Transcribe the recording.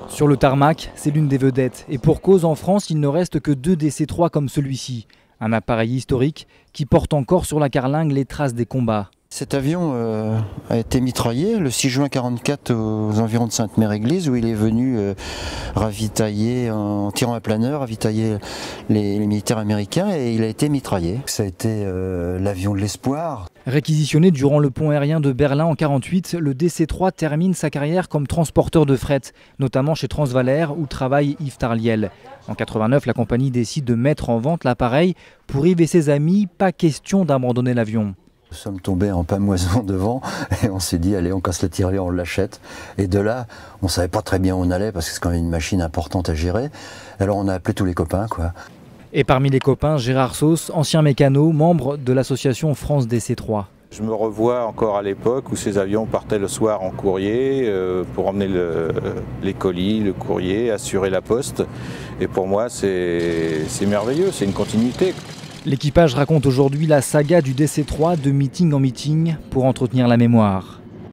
Sur le tarmac, c'est l'une des vedettes. Et pour cause, en France, il ne reste que 2 DC-3 comme celui-ci. Un appareil historique qui porte encore sur la carlingue les traces des combats. Cet avion a été mitraillé le 6 juin 1944 aux environs de Sainte-Mère-Église, où il est venu ravitailler, en tirant un planeur, ravitailler les militaires américains, et il a été mitraillé. Ça a été l'avion de l'espoir. Réquisitionné durant le pont aérien de Berlin en 1948, le DC-3 termine sa carrière comme transporteur de fret, notamment chez Transvalère où travaille Yves Tarliel. En 1989, la compagnie décide de mettre en vente l'appareil. Pour Yves et ses amis, pas question d'abandonner l'avion. Nous sommes tombés en pamoison devant et on s'est dit allez, on casse la tirelire, on l'achète. Et de là, on ne savait pas très bien où on allait parce que c'est quand même une machine importante à gérer. Alors on a appelé tous les copains, quoi. Et parmi les copains, Gérard Sauce, ancien mécano, membre de l'association France DC-3. Je me revois encore à l'époque où ces avions partaient le soir en courrier pour emmener les colis, le courrier, assurer la poste. Et pour moi, c'est merveilleux, c'est une continuité. L'équipage raconte aujourd'hui la saga du DC-3 de meeting en meeting pour entretenir la mémoire.